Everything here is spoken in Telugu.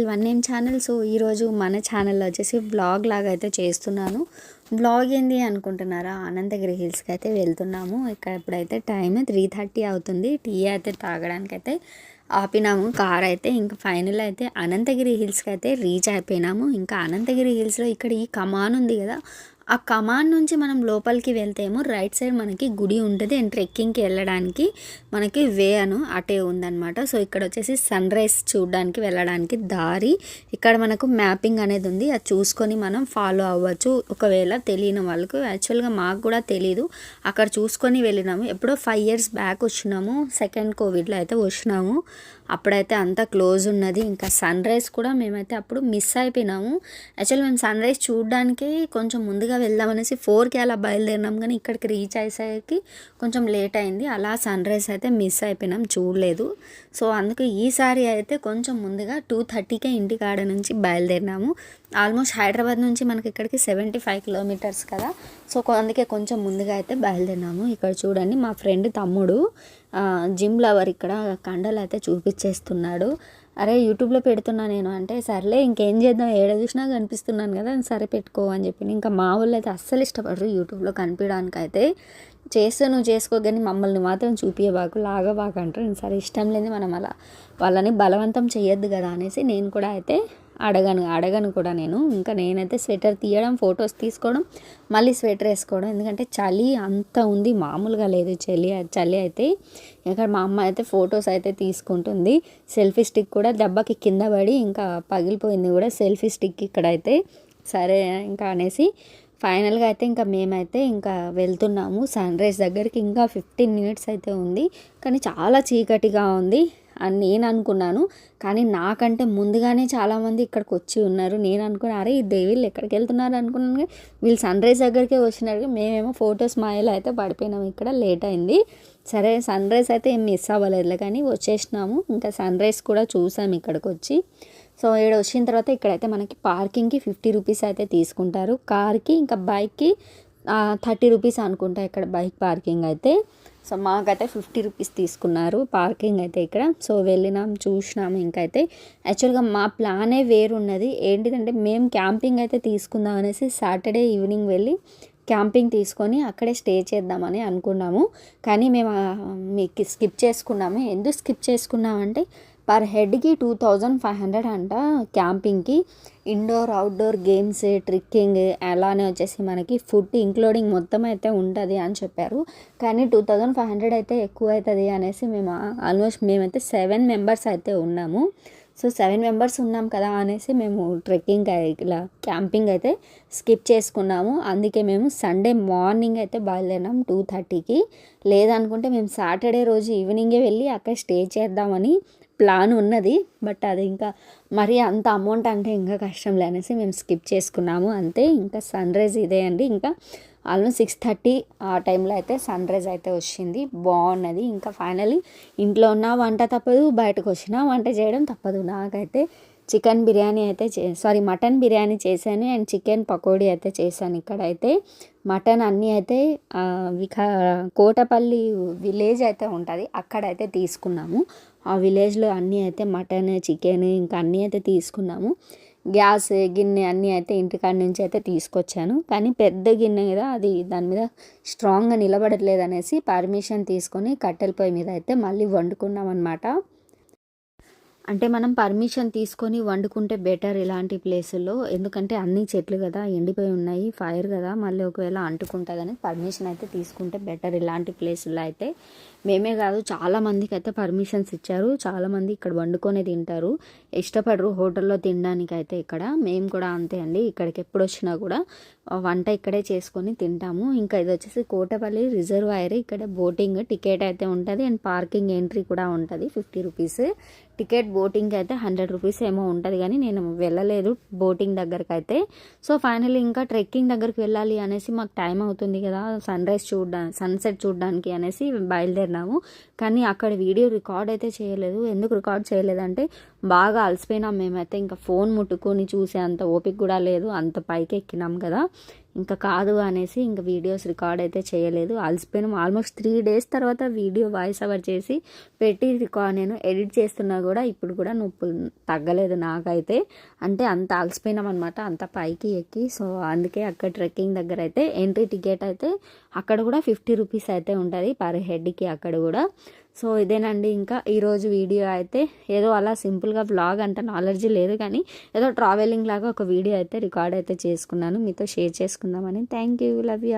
One name channel. సో ఈరోజు మన ఛానల్లో వచ్చేసి బ్లాగ్ లాగా అయితే చేస్తున్నాను. బ్లాగ్ ఏంది అనుకుంటున్నారా? అనంతగిరి హిల్స్కి అయితే వెళ్తున్నాము. ఇక్కడ ఇప్పుడైతే టైం 3:30 అవుతుంది. టీ అయితే తాగడానికైతే ఆపినాము కార్ అయితే. ఇంకా ఫైనల్ అయితే అనంతగిరి హిల్స్కి అయితే రీచ్ అయిపోయినాము. ఇంకా అనంతగిరి హిల్స్లో ఇక్కడ ఈ కమాన్ ఉంది కదా, ఆ కమాన్ నుంచి మనం లోపలికి వెళ్తేమో రైట్ సైడ్ మనకి గుడి ఉంటుంది అండ్ ట్రెక్కింగ్కి వెళ్ళడానికి మనకి వే అటే ఉందన్నమాట. సో ఇక్కడ వచ్చేసి సన్ రైజ్ చూడడానికి వెళ్ళడానికి దారి ఇక్కడ మనకు మ్యాపింగ్ అనేది ఉంది. అది చూసుకొని మనం ఫాలో అవ్వచ్చు ఒకవేళ తెలియని వాళ్ళకు. యాక్చువల్గా మాకు కూడా తెలీదు, అక్కడ చూసుకొని వెళ్ళినాము. ఎప్పుడో 5 years బ్యాక్ వచ్చినాము, సెకండ్ కోవిడ్లో అయితే వచ్చినాము. అప్పుడైతే అంతా క్లోజ్ ఉన్నది. ఇంకా సన్ రైజ్ కూడా మేమైతే అప్పుడు మిస్ అయిపోయినాము. యాక్చువల్ మేము సన్ రైజ్ చూడడానికి కొంచెం ముందుగా వెళ్దామనేసి 4కి అలా బయలుదేరినాం, కానీ ఇక్కడికి రీచ్ అయ్యేసరికి కొంచెం లేట్ అయింది. అలా సన్ రైజ్ అయితే మిస్ అయిపోయినాం, చూడలేదు. సో అందుకే ఈసారి అయితే కొంచెం ముందుగా 2:30కే ఇంటికాడ నుంచి బయలుదేరినాము. ఆల్మోస్ట్ హైదరాబాద్ నుంచి మనకి ఇక్కడికి 75 kilometers కదా. సో అందుకే కొంచెం ముందుగా అయితే బయలుదేరినాము. ఇక్కడ చూడండి మా ఫ్రెండ్ తమ్ముడు జిమ్ లవర్ ఇక్కడ కండలు అయితే చూపించేస్తున్నాడు. అరే యూట్యూబ్లో పెడుతున్నా నేను అంటే, సర్లే ఇంకేం చేద్దాం, ఏడ చూసినా కనిపిస్తున్నాను కదా, సరే పెట్టుకో అని చెప్పి. ఇంకా మా వాళ్ళు అయితే అస్సలు ఇష్టపడరు యూట్యూబ్లో కనిపించడానికి. అయితే చేస్తే నువ్వు చేసుకో కానీ మమ్మల్ని మాత్రం చూపించబాకు, లాగబాకు అంటారు. సరే ఇష్టం లేని మనం అలా వాళ్ళని బలవంతం చేయొద్దు కదా అనేసి నేను కూడా అయితే అడగను కూడా నేను. ఇంకా నేనైతే స్వెటర్ తీయడం, ఫొటోస్ తీసుకోవడం, మళ్ళీ స్వెటర్ వేసుకోవడం. ఎందుకంటే చలి అంత ఉంది, మామూలుగా లేదు చలి అయితే. ఇక్కడ మా అమ్మ అయితే ఫొటోస్ అయితే తీసుకుంటుంది. సెల్ఫీ స్టిక్ కూడా దెబ్బకి కింద పడి ఇంకా పగిలిపోయింది కూడా సెల్ఫీ స్టిక్ ఇక్కడైతే. సరే ఇంకా అనేసి ఫైనల్గా అయితే ఇంకా మేమైతే ఇంకా వెళ్తున్నాము సన్ రైజ్ దగ్గరికి. ఇంకా 15 minutes అయితే ఉంది, కానీ చాలా చీకటిగా ఉంది అని నేను అనుకున్నాను. కానీ నాకంటే ముందుగానే చాలామంది ఇక్కడికి వచ్చి ఉన్నారు. నేను అనుకున్నాను అరే ఈ వీళ్ళు ఎక్కడికి వెళ్తున్నారు అనుకున్నాను, వీళ్ళు సన్ రైజ్ దగ్గరికే వచ్చినారు. మేమేమో ఫొటోస్ మాయలో అయితే పడిపోయినాము, ఇక్కడ లేట్ అయింది. సరే సన్ రైజ్ అయితే ఏం మిస్ అవ్వలేదు కానీ వచ్చేసినాము. ఇంకా సన్ రైజ్ కూడా చూసాము ఇక్కడికి వచ్చి. సో ఇక్కడ వచ్చిన తర్వాత ఇక్కడైతే మనకి పార్కింగ్కి 50 rupees అయితే తీసుకుంటారు. కార్కి ఇంకా బైక్కి 30 rupees అనుకుంటా ఇక్కడ బైక్ పార్కింగ్ అయితే. సో మాకైతే 50 rupees తీసుకున్నారు పార్కింగ్ అయితే ఇక్కడ. సో వెళ్ళినాం, చూసినాము. ఇంకైతే యాక్చువల్గా మా ప్లానే వేరున్నది. ఏంటిదంటే మేము క్యాంపింగ్ అయితే తీసుకుందాం అనేసి సాటర్డే ఈవినింగ్ వెళ్ళి క్యాంపింగ్ తీసుకొని అక్కడే స్టే చేద్దామని అనుకున్నాము. కానీ మేము మీకు స్కిప్ చేసుకున్నాము. ఎందుకు స్కిప్ చేసుకున్నామంటే పర్ హెడ్కి 2500 అంట క్యాంపింగ్కి. ఇండోర్ అవుట్డోర్ గేమ్స్, ట్రెక్కింగ్, అలానే వచ్చేసి మనకి ఫుడ్ ఇంక్లూడింగ్ మొత్తం అయితే ఉంటుంది అని చెప్పారు. కానీ 2500 అయితే ఎక్కువ అవుతుంది అనేసి మేము ఆల్మోస్ట్ మేమైతే 7 members అయితే ఉన్నాము. సో 7 members ఉన్నాం కదా అనేసి మేము ట్రెక్కింగ్ ఇలా క్యాంపింగ్ అయితే స్కిప్ చేసుకున్నాము. అందుకే మేము సండే మార్నింగ్ అయితే బయలుదేరినాం 2:30కి. లేదనుకుంటే మేము సాటర్డే రోజు ఈవినింగే వెళ్ళి అక్కడ స్టే చేద్దామని ప్లాన్ ఉన్నది. బట్ అది ఇంకా మరీ అంత అమౌంట్ అంటే ఇంకా కష్టంలే అనేసి మేము స్కిప్ చేసుకున్నాము అంతే. ఇంకా సన్ రైజ్ ఇదే అండి. ఇంకా ఆల్మోస్ట్ 6:30 ఆ టైంలో అయితే సన్ రైజ్ అయితే వచ్చింది, బాగున్నది. ఇంకా ఫైనలీ ఇంట్లో ఉన్న వంట తప్పదు, బయటకు వచ్చినా వంట చేయడం తప్పదు. నాకైతే చికెన్ బిర్యానీ అయితే మటన్ బిర్యానీ చేశాను అండ్ చికెన్ పకోడీ అయితే చేశాను. ఇక్కడైతే మటన్ అన్నీ అయితే కోటపల్లి విలేజ్ అయితే ఉంటుంది, అక్కడైతే తీసుకున్నాము. ఆ విలేజ్లో అన్నీ అయితే మటన్, చికెన్ ఇంకా అన్నీ అయితే తీసుకున్నాము. గ్యాస్ గిన్నె అన్నీ అయితే ఇంటికాడ నుంచి అయితే తీసుకొచ్చాను. కానీ పెద్ద గిన్నె కదా, అది దాని మీద స్ట్రాంగ్గా నిలబడట్లేదు అనేసి పర్మిషన్ తీసుకొని కట్టెల పొయ్యి మీద అయితే మళ్ళీ వండుకున్నాం అన్నమాట. అంటే మనం పర్మిషన్ తీసుకొని వండుకుంటే బెటర్ ఇలాంటి ప్లేసుల్లో. ఎందుకంటే అన్ని చెట్లు కదా, ఎండిపోయి ఉన్నాయి, ఫైర్ కదా, మళ్ళీ ఒకవేళ అంటుకుంటుందని పర్మిషన్ అయితే తీసుకుంటే బెటర్ ఇలాంటి ప్లేసుల్లో అయితే. మేమే కాదు చాలామందికి అయితే పర్మిషన్స్ ఇచ్చారు. చాలామంది ఇక్కడ వండుకొని తింటారు, ఇష్టపడరు హోటల్లో తినడానికి అయితే. ఇక్కడ మేము కూడా అంతే అండి, ఇక్కడికి ఎప్పుడు వచ్చినా కూడా వంట ఇక్కడే చేసుకొని తింటాము. ఇంకా ఇది వచ్చేసి కోటపల్లి రిజర్వాయర్. ఇక్కడ బోటింగ్ టికెట్ అయితే ఉంటుంది అండ్ పార్కింగ్ ఎంట్రీ కూడా ఉంటుంది 50 rupees. టికెట్ బోటింగ్ అయితే 100 rupees ఏమో ఉంటుంది, కానీ నేను వెళ్ళలేదు బోటింగ్ దగ్గరికి అయితే. సో ఫైనల్లీ ఇంకా ట్రెక్కింగ్ దగ్గరికి వెళ్ళాలి అనేసి మాకు టైం అవుతుంది కదా సన్సెట్ చూడడానికి అనేసి బయలుదేరినాము. కానీ అక్కడ వీడియో రికార్డ్ అయితే చేయలేదు. ఎందుకు రికార్డ్ చేయలేదంటే బాగా అలసిపోయినాం మేమైతే. ఇంకా ఫోన్ ముట్టుకొని చూసే అంత ఓపిక కూడా లేదు, అంత పైకి ఎక్కినాం కదా. ఇంకా కాదు అనేసి ఇంకా వీడియోస్ రికార్డ్ అయితే చేయలేదు. అలసిపోయినాం. ఆల్మోస్ట్ 3 days తర్వాత వీడియో వాయిస్ ఓవర్ చేసి పెట్టి నేను ఎడిట్ చేస్తున్నా కూడా ఇప్పుడు కూడా నొప్పులు తగ్గలేదు నాకైతే. అంటే అంత అలసిపోయినాం అనమాట, అంత పైకి ఎక్కి. సో అందుకే అక్కడ ట్రెక్కింగ్ దగ్గర అయితే ఎంట్రీ టికెట్ అయితే అక్కడ కూడా 50 రూపీస్ అయితే ఉంటుంది పర్ హెడ్కి అక్కడ కూడా. సో ఇదేనండి ఇంకా ఈరోజు వీడియో అయితే. ఏదో అలా సింపుల్గా వ్లాగ్ అంత నాలెడ్జ్ లేదు కానీ ఏదో ట్రావెలింగ్ లాగా ఒక వీడియో అయితే రికార్డ్ అయితే చేసుకున్నాను, మీతో షేర్ చేసుకుందామని. Thank you, love you.